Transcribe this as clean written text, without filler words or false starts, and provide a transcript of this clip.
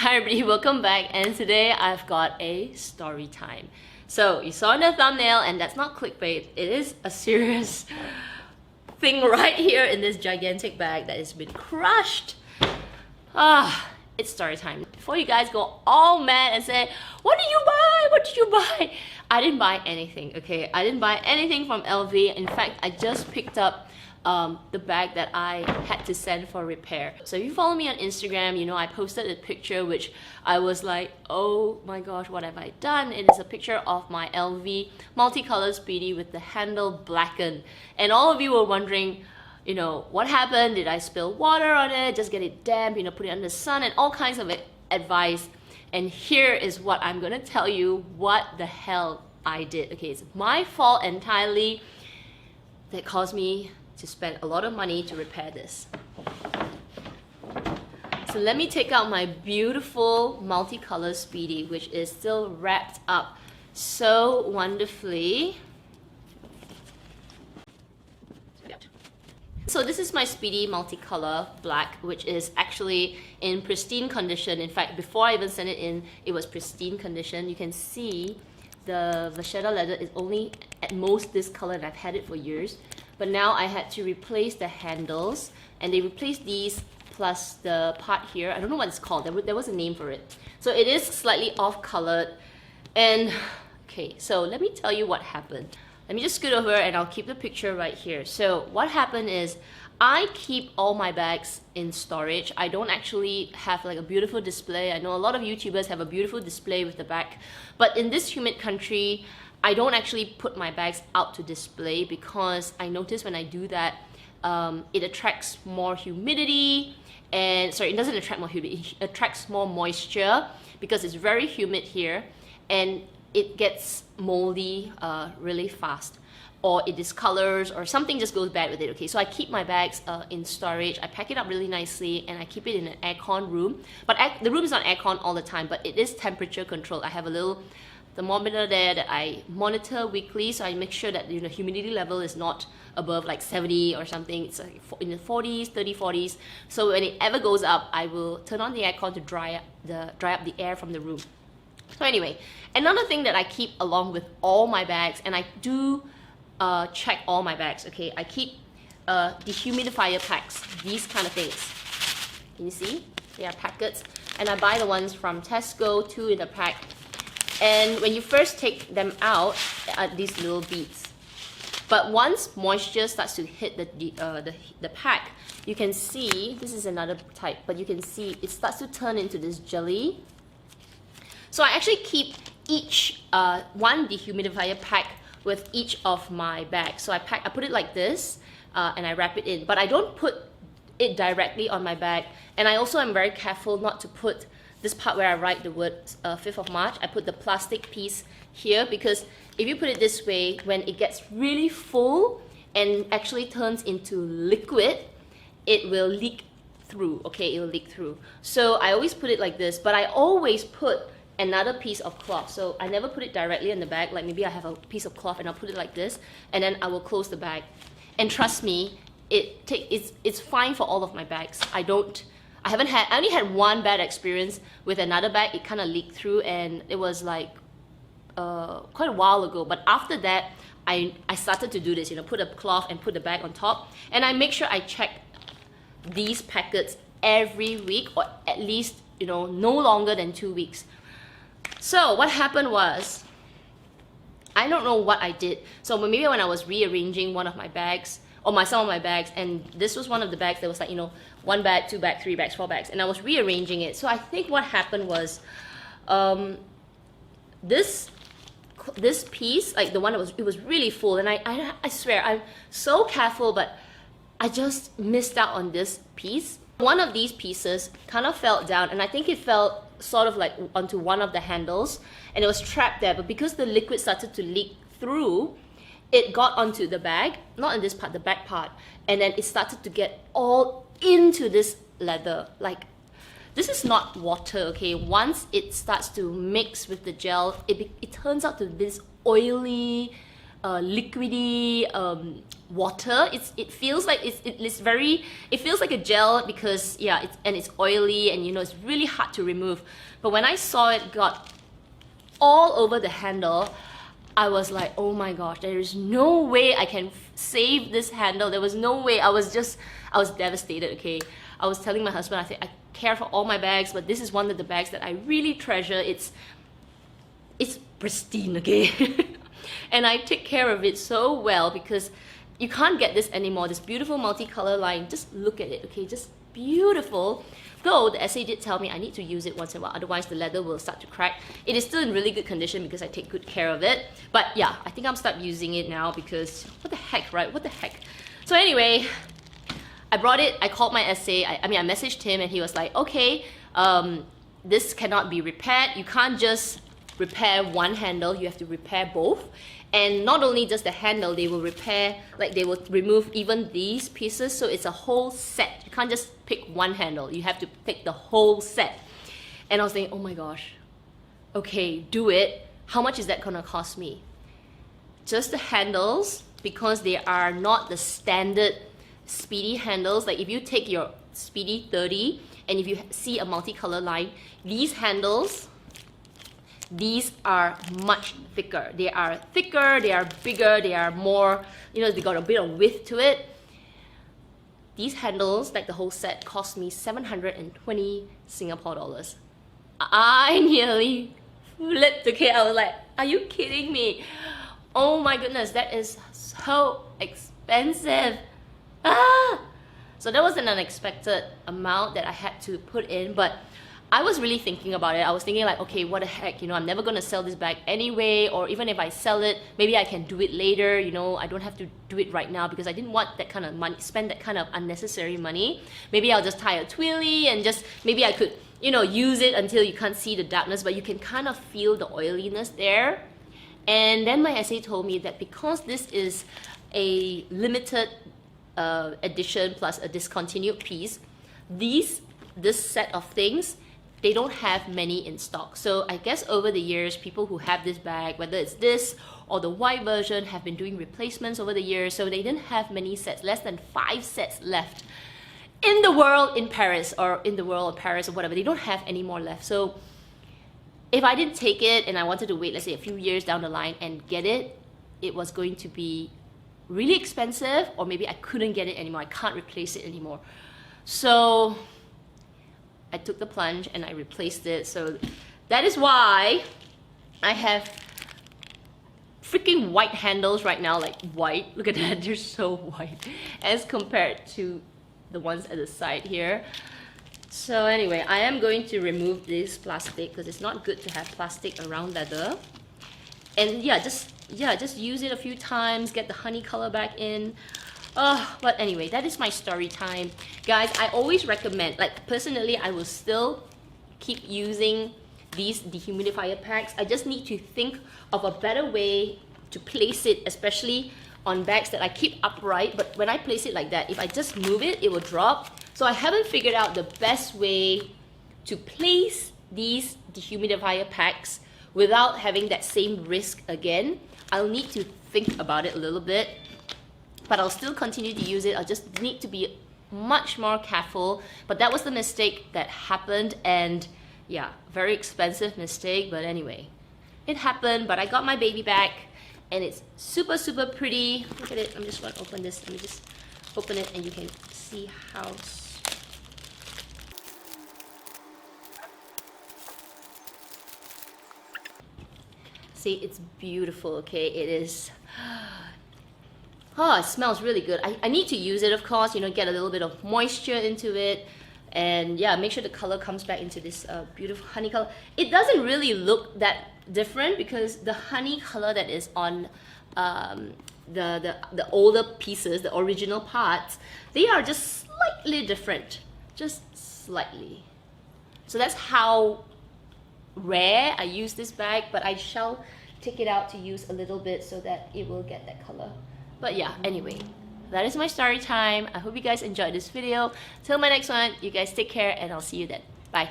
Hi everybody, welcome back, and today I've got a story time. So you saw in the thumbnail, and that's not clickbait, it is a serious thing right here in this gigantic bag that has been crushed. It's story time. Before you guys go all mad and say, what did you buy? What did you buy? I didn't buy anything, okay? I didn't buy anything from LV. In fact, I just picked up the bag that I had to send for repair. So if you follow me on Instagram, you know I posted a picture which I was like, oh my gosh, what have I done? It is a picture of my LV Multicolor Speedy with the handle blackened. And all of you were wondering, you know, what happened? Did I spill water on it? Just get it damp, you know, put it under the sun, and all kinds of advice. And here is what I'm gonna tell you what the hell I did. Okay, it's my fault entirely that caused me to spend a lot of money to repair this. So let me take out my beautiful Multicolor Speedy, which is still wrapped up so wonderfully. So this is my Speedy Multicolor Black, which is actually in pristine condition. In fact, before I even sent it in, it was pristine condition. You can see the vachetta leather is only at most this color, and I've had it for years. But now I had to replace the handles, and they replaced these plus the part here. I don't know what it's called. There was a name for it. So it is slightly off-colored. And okay, so let me tell you what happened. Let me just scoot over and I'll keep the picture right here. So what happened is I keep all my bags in storage. I don't actually have like a beautiful display. I know a lot of YouTubers have a beautiful display with the bag, but in this humid country, I don't actually put my bags out to display because I notice when I do that, it attracts more humidity. And sorry, it doesn't attract more humidity, it attracts more moisture because it's very humid here, and it gets moldy really fast, or it discolors, or something just goes bad with it. Okay, so I keep my bags in storage. I pack it up really nicely, and I keep it in an aircon room. But the room is not aircon all the time, but it is temperature controlled. I have a little thermometer there that I monitor weekly, so I make sure that, you know, humidity level is not above like 70 or something. It's like in the 40s, 30, 40s. So when it ever goes up, I will turn on the aircon to dry up the air from the room. So anyway, another thing that I keep along with all my bags, and I do check all my bags, okay? I keep dehumidifier packs, these kind of things. Can you see? They are packets, and I buy the ones from Tesco, 2 in a pack. And when you first take them out, these little beads. But once moisture starts to hit the pack, you can see, this is another type, but you can see it starts to turn into this jelly. So I actually keep each one dehumidifier pack with each of my bags. So I put it like this, and I wrap it in. But I don't put it directly on my bag. And I also am very careful not to put this part where I write the word 5th of March. I put the plastic piece here because if you put it this way, when it gets really full and actually turns into liquid, it will leak through, okay? It will leak through. So I always put it like this, but I always put another piece of cloth. So I never put it directly in the bag. Like maybe I have a piece of cloth and I'll put it like this, and then I will close the bag. And trust me, it's fine for all of my bags. I only had one bad experience with another bag. It kind of leaked through, and it was like quite a while ago. But after that, I started to do this, you know, put a cloth and put the bag on top, and I make sure I check these packets every week, or at least, you know, no longer than 2 weeks. So what happened was, I don't know what I did. So maybe when I was rearranging one of my bags, or some of my bags, and this was one of the bags that was like, you know, 1 bag, 2 bags, 3 bags, 4 bags, and I was rearranging it. So I think what happened was, this piece, like the one that it was really full, and I swear, I'm so careful, but I just missed out on this piece. One of these pieces kind of fell down, and I think it fell sort of like onto one of the handles, and it was trapped there. But because the liquid started to leak through, it got onto the bag, not in this part, the back part, and then it started to get all into this leather. Like, this is not water, okay? Once it starts to mix with the gel, it turns out to this oily, liquidy, water. It feels like it feels like a gel because yeah, it's oily and you know it's really hard to remove. But when I saw it got all over the handle, I was like, oh my gosh, there is no way I can save this handle. There was no way. I was devastated, okay? I was telling my husband, I said, I care for all my bags, but this is one of the bags that I really treasure. It's pristine, okay? And I take care of it so well because you can't get this anymore. This beautiful multicolor line, just look at it, okay? Just beautiful. Though the essay did tell me I need to use it once in a while, otherwise the leather will start to crack. It is still in really good condition because I take good care of it. But yeah, I think I'll start using it now because what the heck, right? What the heck? So anyway, I brought it, I called my essay, I messaged him and he was like, okay, this cannot be repaired. You can't just repair one handle, you have to repair both. And not only just the handle, they will repair, like they will remove even these pieces, so it's a whole set. You can't just pick one handle, you have to pick the whole set. And I was thinking, oh my gosh, okay, do it. How much is that gonna cost me? Just the handles, because they are not the standard Speedy handles. Like if you take your Speedy 30 and if you see a multicolor line, these handles, these are much thicker. They are thicker, they are bigger, they are more, you know, they got a bit of width to it. These handles, like the whole set, cost me 720 Singapore dollars. I nearly flipped, okay? I was like, are you kidding me? Oh my goodness, that is so expensive. So that was an unexpected amount that I had to put in, but I was really thinking about it. I was thinking like, okay, what the heck, you know, I'm never gonna sell this bag anyway, or even if I sell it, maybe I can do it later, you know, I don't have to do it right now because I didn't want that kind of money, spend that kind of unnecessary money. Maybe I'll just tie a twilly and just, maybe I could, you know, use it until you can't see the darkness, but you can kind of feel the oiliness there. And then my essay told me that because this is a limited edition plus a discontinued piece, this set of things, they don't have many in stock. So I guess over the years, people who have this bag, whether it's this or the white version, have been doing replacements over the years, so they didn't have many sets, less than 5 sets left in the world in Paris, or in the world of Paris or whatever. They don't have any more left. So if I didn't take it and I wanted to wait, let's say a few years down the line and get it, it was going to be really expensive, or maybe I couldn't get it anymore. I can't replace it anymore. So I took the plunge and I replaced it. So that is why I have freaking white handles right now, like white. Look at that, they're so white as compared to the ones at the side here. So anyway, I am going to remove this plastic because it's not good to have plastic around leather. And yeah, just use it a few times, get the honey color back in. But anyway, that is my story time. Guys, I always recommend, like personally, I will still keep using these dehumidifier packs. I just need to think of a better way to place it, especially on bags that I keep upright. But when I place it like that, if I just move it, it will drop. So I haven't figured out the best way to place these dehumidifier packs without having that same risk again. I'll need to think about it a little bit, but I'll still continue to use it. I'll just need to be much more careful. But that was the mistake that happened, and yeah, very expensive mistake, but anyway, it happened. But I got my baby back and it's super, super pretty. Look at it. I'm just going to open this. Let me just open it and you can see how. See, it's beautiful, okay? It is. Oh, it smells really good. I need to use it, of course, you know, get a little bit of moisture into it. And yeah, make sure the color comes back into this beautiful honey color. It doesn't really look that different because the honey color that is on the older pieces, the original parts, they are just slightly different. Just slightly. So that's how rare I use this bag, but I shall take it out to use a little bit so that it will get that color. But yeah, anyway, that is my story time. I hope you guys enjoyed this video. Till my next one, you guys take care and I'll see you then. Bye.